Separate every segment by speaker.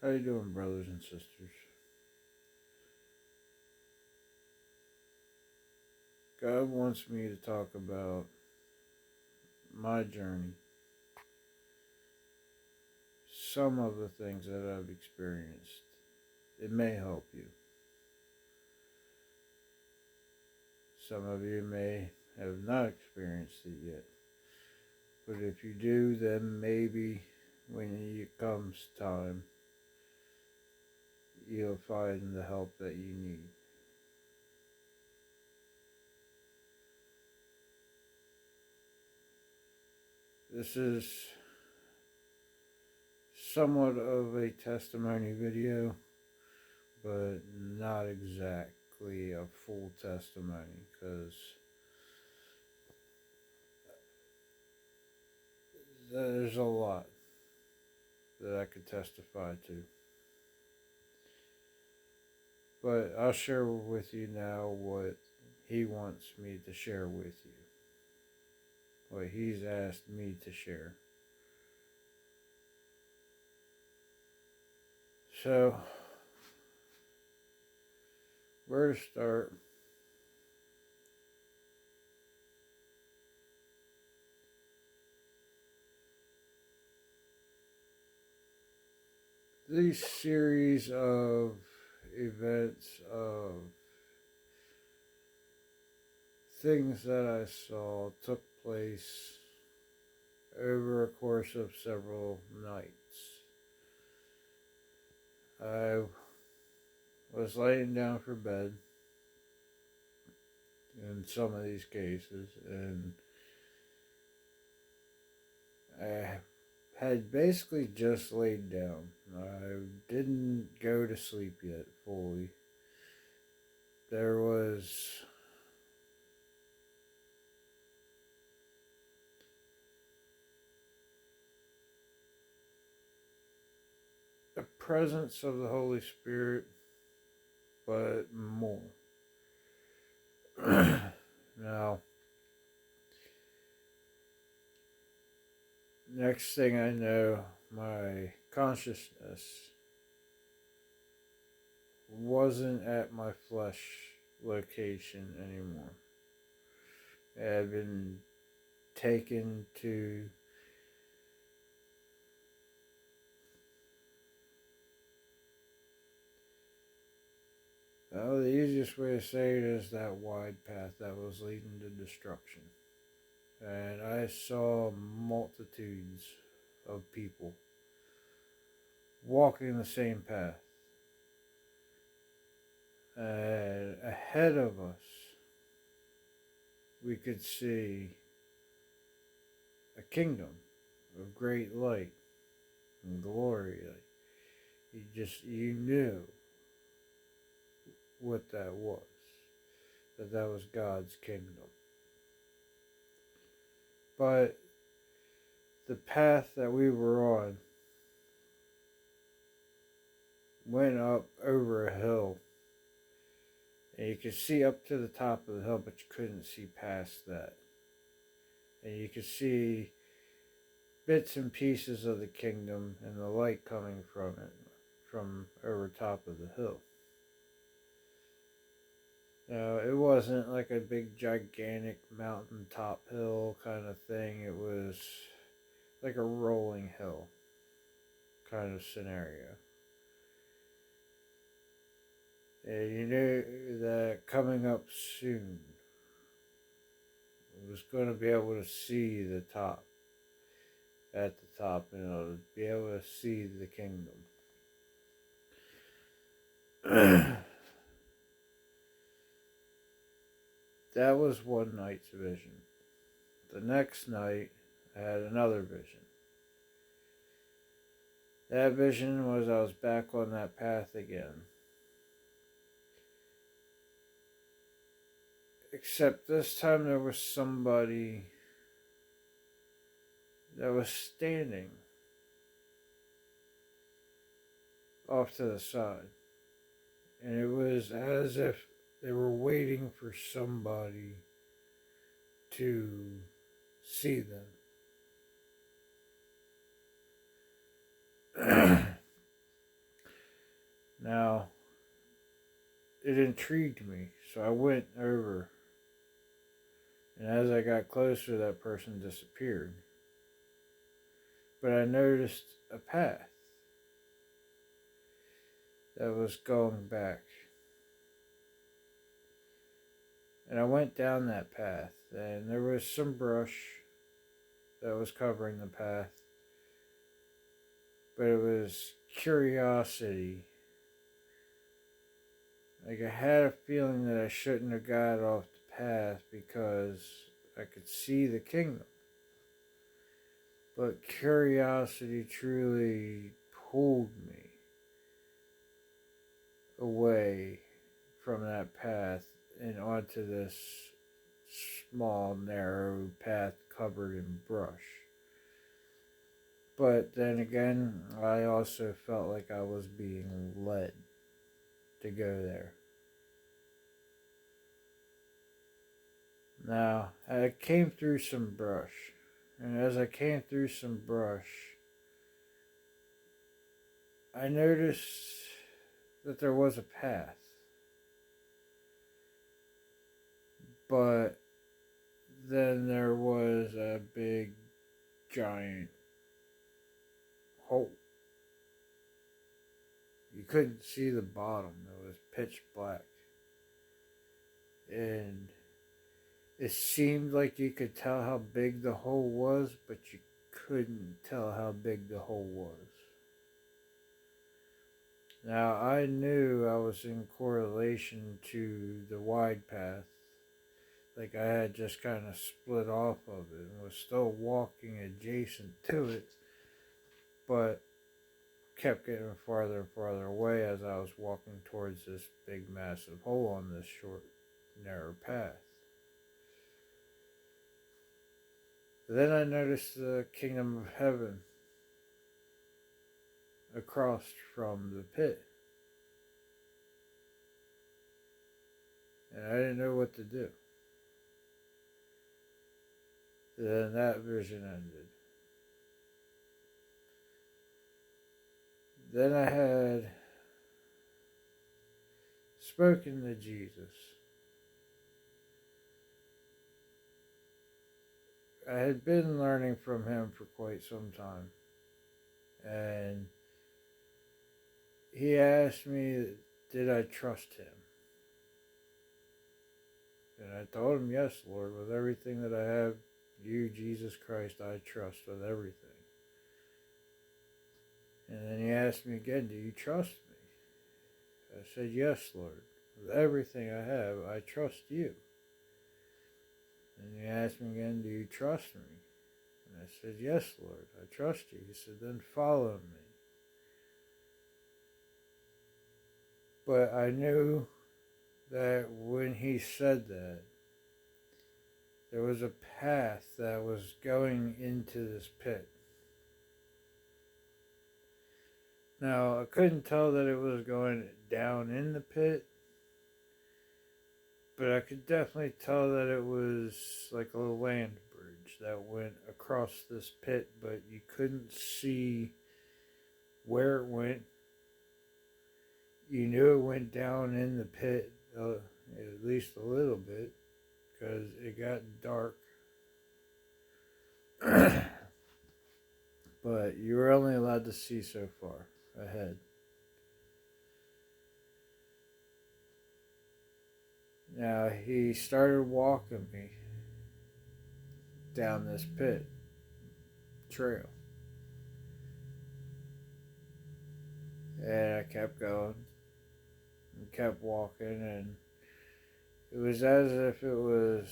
Speaker 1: How you doing, brothers and sisters? God wants me to talk about my journey, some of the things that I've experienced. It may help you. Some of you may have not experienced it yet. But if you do, then maybe when it comes time, you'll find the help that you need. This is somewhat of a testimony video, but not exactly a full testimony because there's a lot that I could testify to. But I'll share with you now what he wants me to share with you. What he's asked me to share. So, where to start? These series of events, of things that I saw, took place over a course of several nights. I was laying down for bed in some of these cases, and I had basically just laid down. I didn't go to sleep yet fully. There was a presence of the Holy Spirit, but more. Now, next thing I know, my consciousness wasn't at my flesh location anymore. It had been taken to the easiest way to say it is that wide path that was leading to destruction. And I saw multitudes of people walking the same path. And ahead of us, we could see a kingdom of great light and glory. You knew what that was, that was God's kingdom. But the path that we were on went up over a hill, and you could see up to the top of the hill, but you couldn't see past that. And you could see bits and pieces of the kingdom and the light coming from it, from over top of the hill. Now, it wasn't like a big gigantic mountaintop hill kind of thing. It was like a rolling hill kind of scenario. And you knew that coming up soon, I was going to be able to see the top. At the top, and be able to see the kingdom. That was one night's vision. The next night, I had another vision. That vision was I was back on that path again. Except this time there was somebody that was standing off to the side. And it was as if they were waiting for somebody to see them. Now, it intrigued me, so I went over, and as I got closer, that person disappeared. But I noticed a path that was going back. And I went down that path, and there was some brush that was covering the path, but it was curiosity. Like, I had a feeling that I shouldn't have got off the path because I could see the kingdom. But curiosity truly pulled me away from that path and onto this small, narrow path covered in brush. But then again, I also felt like I was being led to go there. Now, I came through some brush, and as I came through some brush, I noticed that there was a path, but then there was a big, giant hole. You couldn't see the bottom, it was pitch black. And it seemed like you could tell how big the hole was, but you couldn't tell how big the hole was. Now, I knew I was in correlation to the wide path. Like, I had just kind of split off of it and was still walking adjacent to it, but kept getting farther and farther away as I was walking towards this big massive hole on this short, narrow path. Then I noticed the kingdom of heaven across from the pit. And I didn't know what to do. Then that vision ended. Then I had spoken to Jesus. I had been learning from him for quite some time. And he asked me, did I trust him? And I told him, yes, Lord, with everything that I have, you, Jesus Christ, I trust with everything. And then he asked me again, do you trust me? I said, yes, Lord. With everything I have, I trust you. And he asked me again, do you trust me? And I said, yes, Lord, I trust you. He said, then follow me. But I knew that when he said that, there was a path that was going into this pit. Now, I couldn't tell that it was going down in the pit, but I could definitely tell that it was like a land bridge that went across this pit, but you couldn't see where it went. You knew it went down in the pit, at least a little bit, because it got dark. But you were only allowed to see so far ahead. Now, he started walking me down this pit trail. And I kept going and kept walking, and it was as if it was,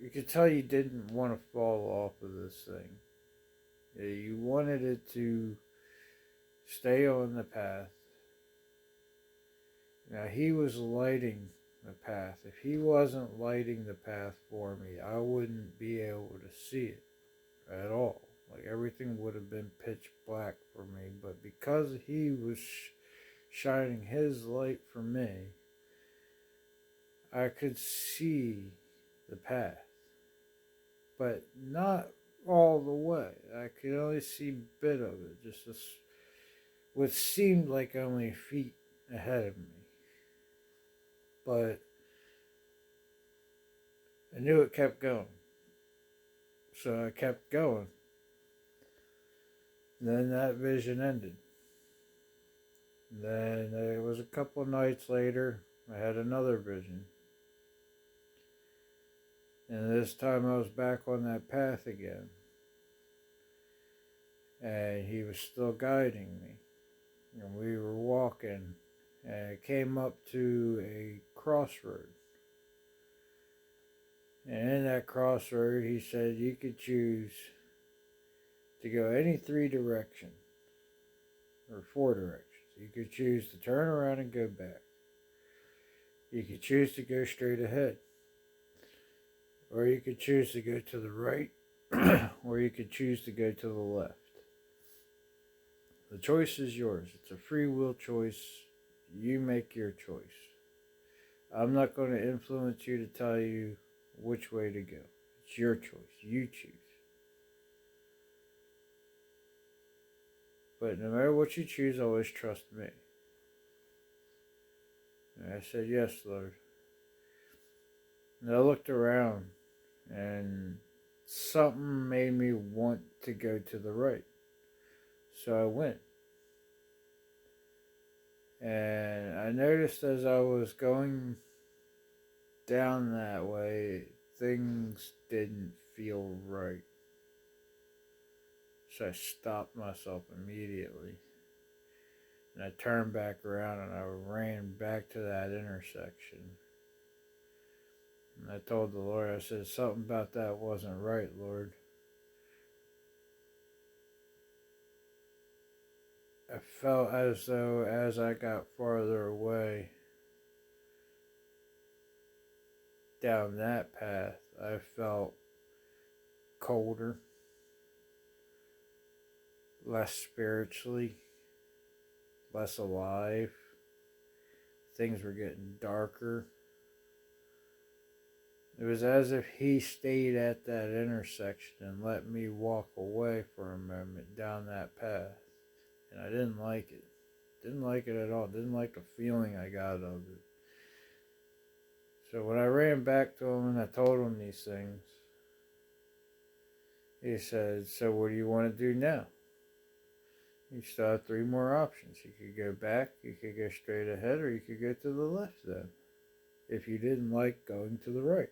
Speaker 1: you could tell you didn't want to fall off of this thing. You wanted it to stay on the path. Now, he was lighting the path. If he wasn't lighting the path for me, I wouldn't be able to see it at all. Like, everything would have been pitch black for me. But because he was shining his light for me, I could see the path. But not all the way. I could only see a bit of it. Just what seemed like only feet ahead of me. But I knew it kept going. So I kept going. And then that vision ended. And then it was a couple nights later, I had another vision. And this time I was back on that path again. And he was still guiding me. And we were walking. And it came up to a crossroad. And in that crossroad, he said you could choose to go any 3 directions. Or 4 directions. You could choose to turn around and go back. You could choose to go straight ahead. Or you could choose to go to the right. Or you could choose to go to the left. The choice is yours. It's a free will choice. You make your choice. I'm not going to influence you to tell you which way to go. It's your choice. You choose. But no matter what you choose, always trust me. And I said, yes, Lord. And I looked around, and something made me want to go to the right. So I went. And I noticed as I was going down that way, things didn't feel right. So I stopped myself immediately. And I turned back around and I ran back to that intersection. And I told the Lord, I said, something about that wasn't right, Lord. I felt as though as I got farther away down that path, I felt colder, less spiritually, less alive. Things were getting darker. It was as if he stayed at that intersection and let me walk away for a moment down that path. And I didn't like it. Didn't like it at all. Didn't like the feeling I got of it. So when I ran back to him and I told him these things, he said, so what do you want to do now? You still have 3 more options. You could go back, you could go straight ahead, or you could go to the left then. If you didn't like going to the right.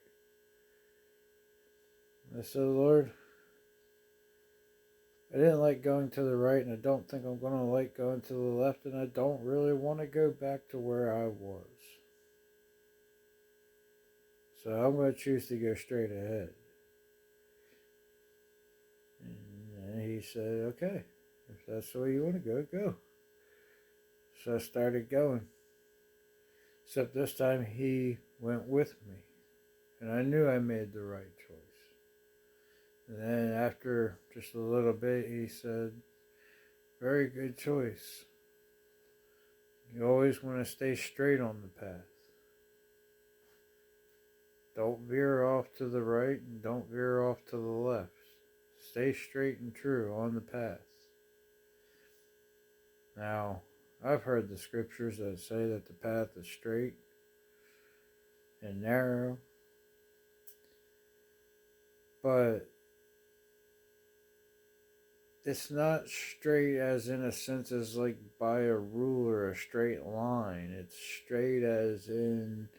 Speaker 1: I said, Lord, I didn't like going to the right, and I don't think I'm going to like going to the left, and I don't really want to go back to where I was. So I'm going to choose to go straight ahead. And he said, okay, if that's the way you want to go, go. So I started going. Except this time he went with me. And I knew I made the right choice. And then after just a little bit, he said, very good choice. You always want to stay straight on the path. Don't veer off to the right and don't veer off to the left. Stay straight and true on the path. Now, I've heard the scriptures that say that the path is straight and narrow. But it's not straight as in a sense as like by a ruler, a straight line. It's straight as in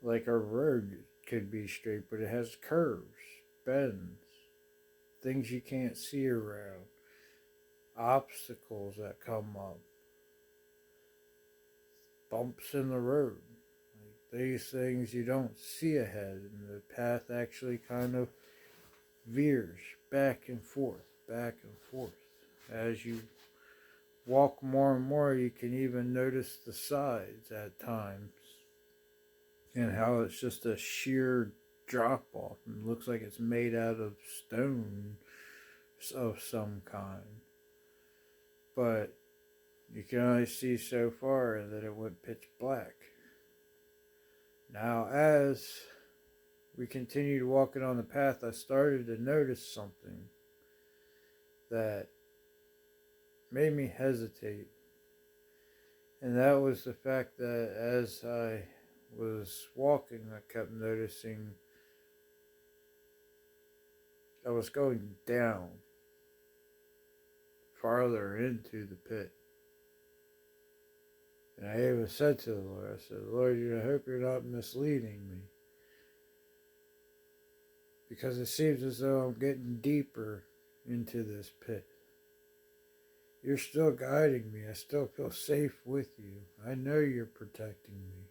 Speaker 1: like a road could be straight, but it has curves, bends, things you can't see around, obstacles that come up, bumps in the road. Like these things you don't see ahead, and the path actually kind of veers back and forth. As you walk more and more, you can even notice the sides at times and how it's just a sheer drop off and looks like it's made out of stone of some kind. But you can only see so far that it went pitch black. Now, as we continued walking on the path, I started to notice something that made me hesitate. And that was the fact that as I was walking, I kept noticing I was going down farther into the pit. And I even said to the Lord, I said, Lord, I hope you're not misleading me. Because it seems as though I'm getting deeper into this pit. You're still guiding me. I still feel safe with you. I know you're protecting me.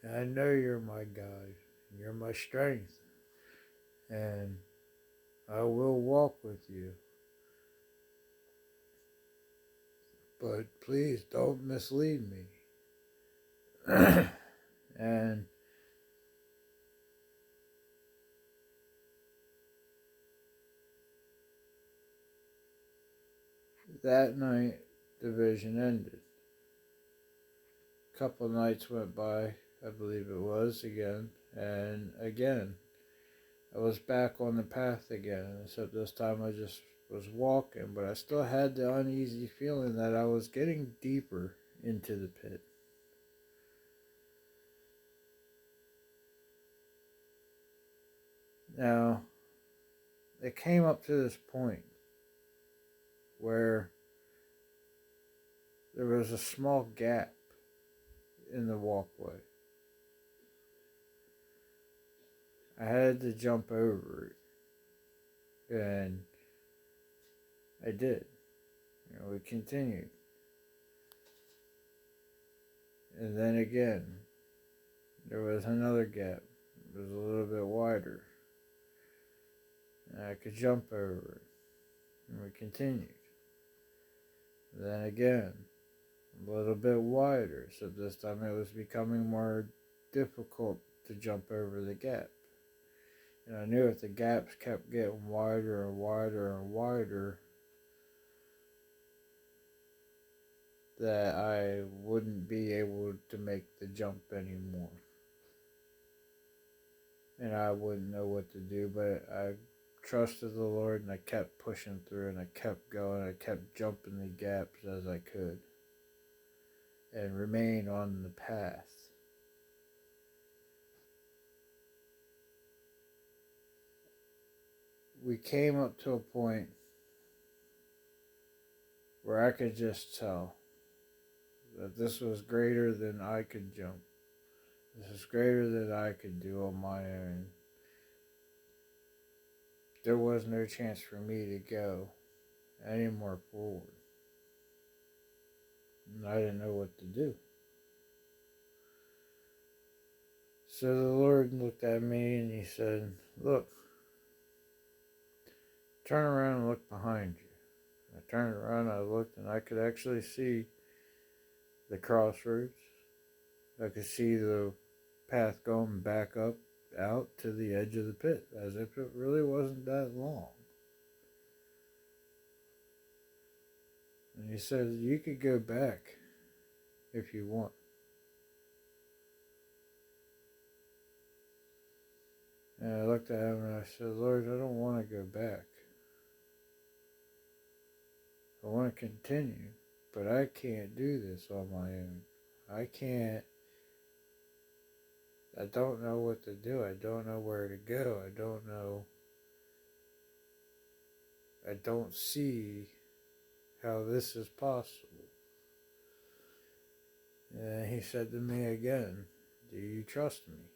Speaker 1: And I know you're my guide. And you're my strength. And I will walk with you. But please don't mislead me. And that night, the vision ended. A couple nights went by, I believe it was, again, and again. I was back on the path again, except this time I just was walking, but I still had the uneasy feeling that I was getting deeper into the pit. Now, it came up to this point where there was a small gap in the walkway. I had to jump over it, and I did. We continued. And then again, there was another gap. It was a little bit wider. And I could jump over it. And we continued. Then again, a little bit wider, so this time it was becoming more difficult to jump over the gap. And I knew if the gaps kept getting wider and wider and wider, that I wouldn't be able to make the jump anymore. And I wouldn't know what to do, but I trusted the Lord and I kept pushing through and I kept going. I kept jumping the gaps as I could and remain on the path. We came up to a point where I could just tell that this was greater than I could jump. This is greater than I could do on my own. There was no chance for me to go any more forward. And I didn't know what to do. So the Lord looked at me and he said, look, turn around and look behind you. I turned around, I looked, and I could actually see the crossroads. I could see the path going back up, out to the edge of the pit, as if it really wasn't that long. And he said, you could go back if you want. And I looked at him and I said, Lord, I don't want to go back. I want to continue, but I can't do this on my own. I don't know what to do. I don't know where to go. I don't see how this is possible. And he said to me again, do you trust me?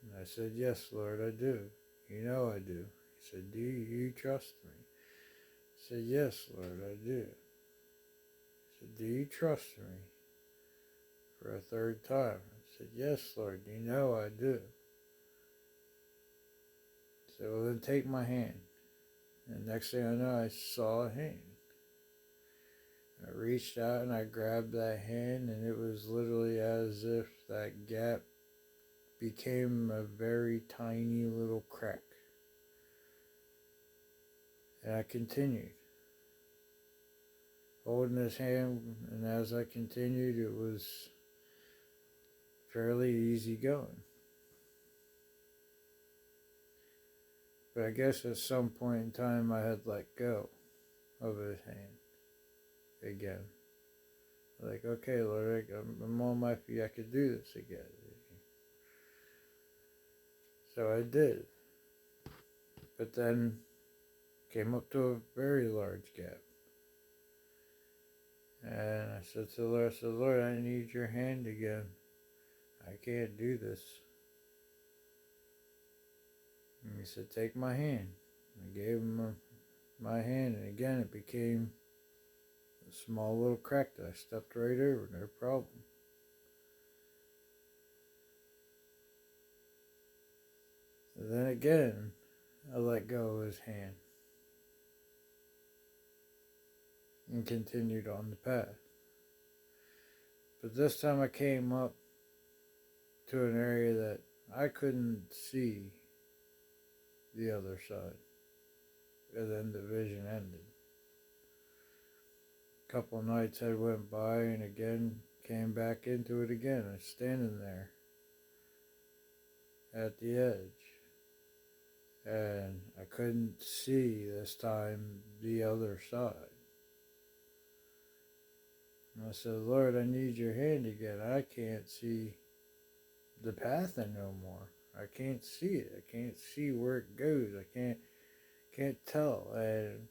Speaker 1: And I said, yes, Lord, I do. You know I do. He said, do you trust me? I said, yes, Lord, I do. He said, do you trust me? For a third time. I said, yes, Lord, you know I do. He said, well, then take my hand. And next thing I know, I saw a hand. I reached out and I grabbed that hand, and it was literally as if that gap became a very tiny little crack. And I continued, holding his hand, and as I continued, it was fairly easy going. But I guess at some point in time I had let go of his hand. again. Like, okay, Lord, I'm on my feet. I could do this again. So I did. But then came up to a very large gap. And I said to the Lord, I need your hand again. I can't do this. And he said, take my hand. I gave him my hand, and again it became a small little crack that I stepped right over, no problem. And then again, I let go of his hand and continued on the path. But this time I came up to an area that I couldn't see the other side. And then the vision ended. A couple of nights had went by, and again came back into it again. I was standing there at the edge, and I couldn't see this time the other side. And I said, Lord, I need your hand again. I can't see the path no more. I can't see it. I can't see where it goes. I can't tell. And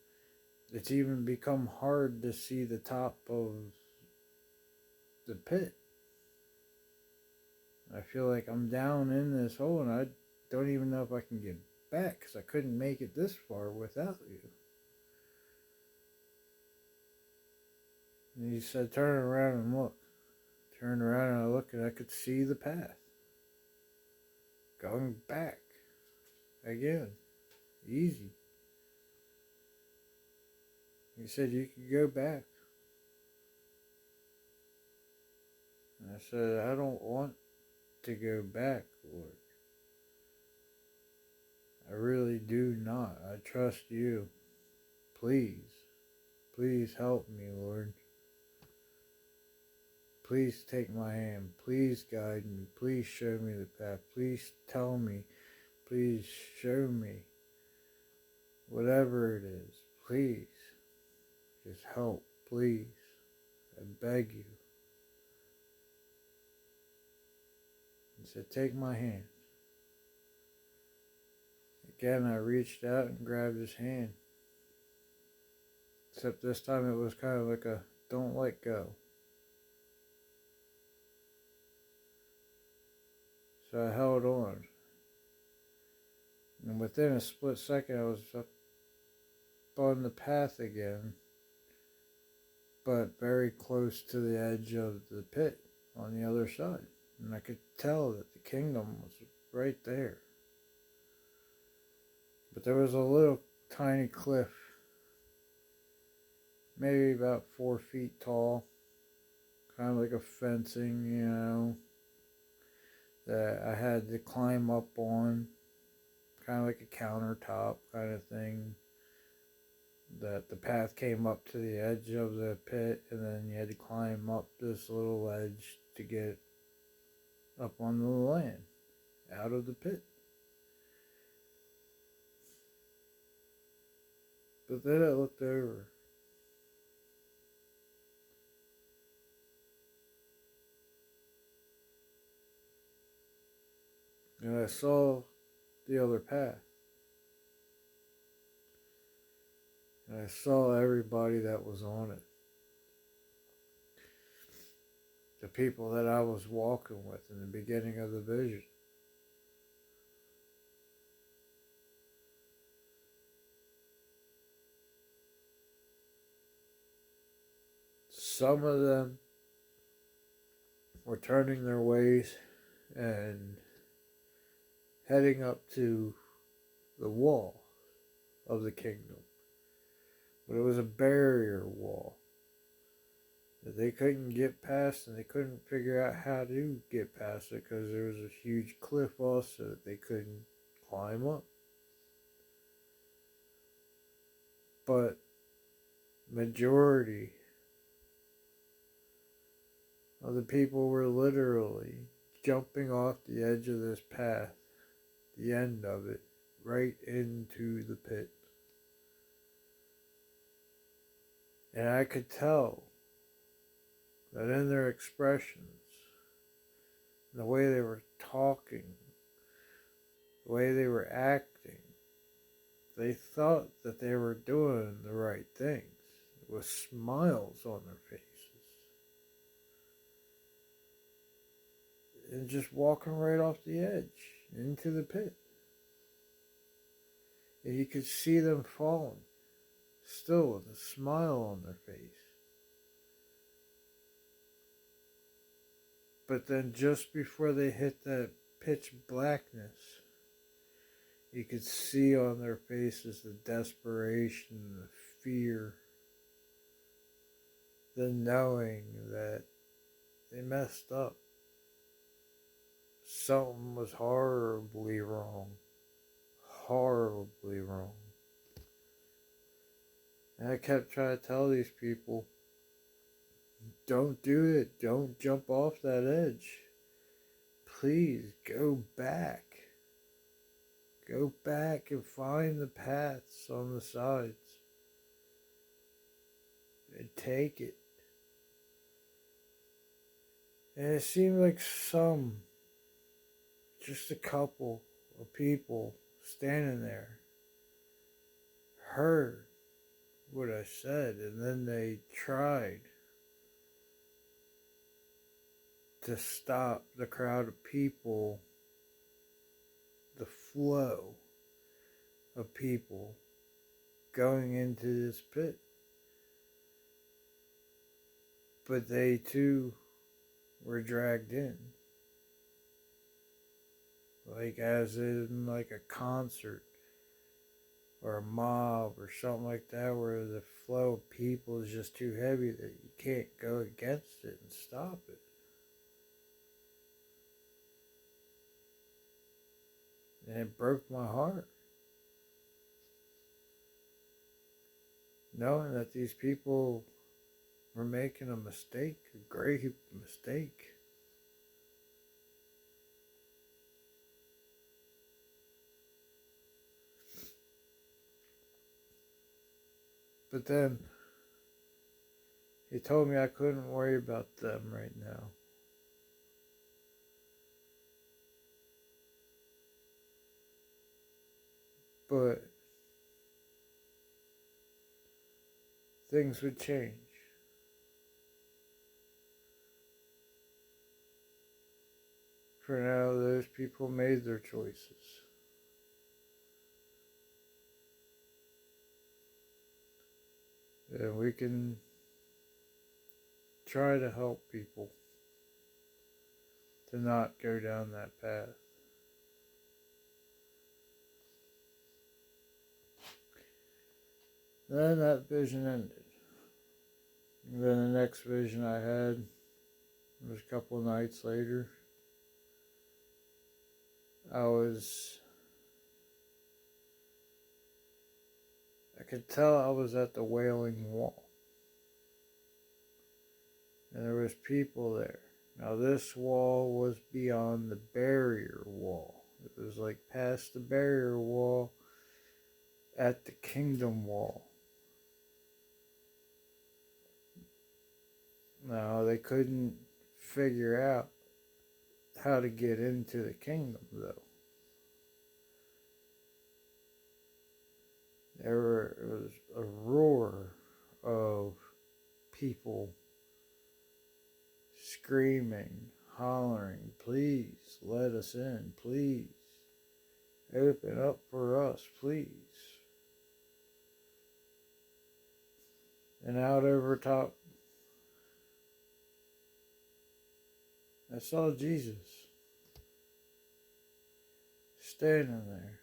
Speaker 1: it's even become hard to see the top of the pit. I feel like I'm down in this hole, and I don't even know if I can get back, because I couldn't make it this far without you. And he said, turn around and look. Turned around and I looked, and I could see the path. Going back. Again. Easy. He said, you could go back. And I said, I don't want to go back, Lord. I really do not. I trust you. Please. Please help me, Lord. Please take my hand. Please guide me. Please show me the path. Please tell me. Please show me. Whatever it is. Please. Just help. Please. I beg you. He said, take my hand. Again, I reached out and grabbed his hand. Except this time it was kind of like a don't let go. So I held on. And within a split second I was up on the path again, but very close to the edge of the pit on the other side. And I could tell that the kingdom was right there. But there was a little tiny cliff, maybe about 4 feet tall, kind of like a fencing, that I had to climb up on, kind of like a countertop kind of thing, that the path came up to the edge of the pit, and then you had to climb up this little ledge to get up on the land, out of the pit. But then I looked over. And I saw the other path. And I saw everybody that was on it. The people that I was walking with in the beginning of the vision. Some of them were turning their ways and heading up to the wall of the kingdom. But it was a barrier wall that they couldn't get past, and they couldn't figure out how to get past it because there was a huge cliff also that they couldn't climb up. But majority of the people were literally jumping off the edge of this path, the end of it, right into the pit. And I could tell that in their expressions, the way they were talking, the way they were acting, they thought that they were doing the right things with smiles on their faces. And just walking right off the edge into the pit. And you could see them falling, still with a smile on their face. But then just before they hit that pitch blackness, you could see on their faces the desperation, the fear, the knowing that they messed up. Something was horribly wrong. Horribly wrong. And I kept trying to tell these people, don't do it. Don't jump off that edge. Please go back. Go back and find the paths on the sides. And take it. And it seemed like just a couple of people standing there, heard what I said, and then they tried to stop the crowd of people, the flow of people going into this pit. But they too were dragged in. Like as in like a concert or a mob or something like that, where the flow of people is just too heavy that you can't go against it and stop it. And it broke my heart, knowing that these people were making a mistake, a grave mistake. But then he told me I couldn't worry about them right now. But things would change. For now, those people made their choices. And we can try to help people to not go down that path. Then that vision ended. And then the next vision I had was a couple of nights later. I could tell I was at the Wailing Wall. And there was people there. Now this wall was beyond the barrier wall. It was like past the barrier wall at the kingdom wall. Now they couldn't figure out how to get into the kingdom though. There was a roar of people screaming, hollering, please let us in, please open up for us, please. And out over top, I saw Jesus standing there,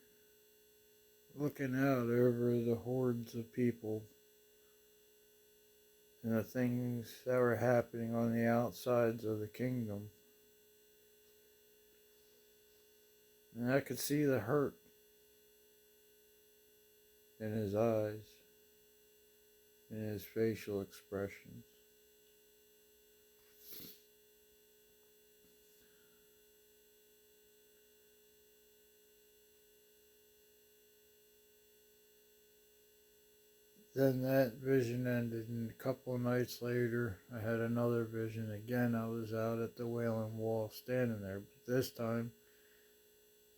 Speaker 1: looking out over the hordes of people and the things that were happening on the outsides of the kingdom. And I could see the hurt in his eyes, in his facial expressions. Then that vision ended, and a couple of nights later, I had another vision. Again, I was out at the Wailing Wall standing there, but this time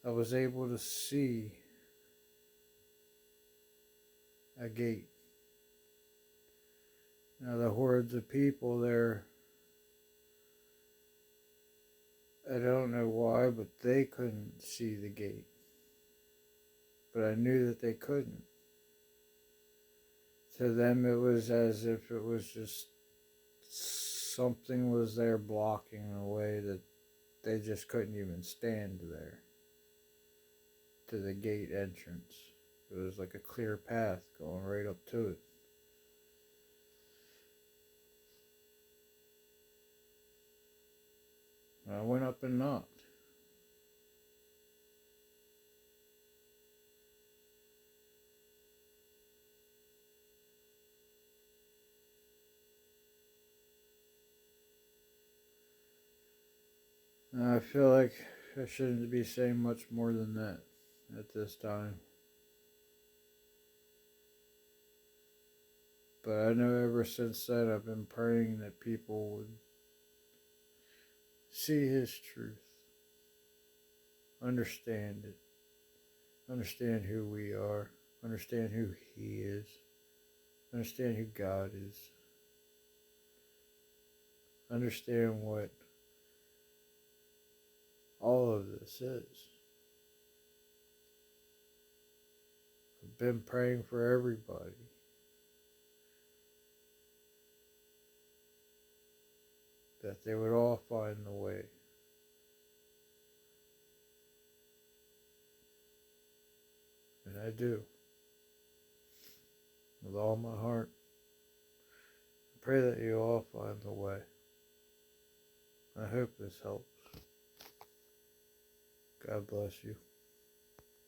Speaker 1: I was able to see a gate. Now, the hordes of people there, I don't know why, but they couldn't see the gate. But I knew that they couldn't. To them, it was as if it was just something was there blocking the way, that they just couldn't even stand there to the gate entrance. It was like a clear path going right up to it. And I went up and knocked. And I feel like I shouldn't be saying much more than that at this time. But I know ever since then I've been praying that people would see His truth, understand it, understand who we are, understand who He is, understand who God is, understand what all of this is. I've been praying for everybody. That they would all find the way. And I do. With all my heart. I pray that you all find the way. I hope this helps. God bless you.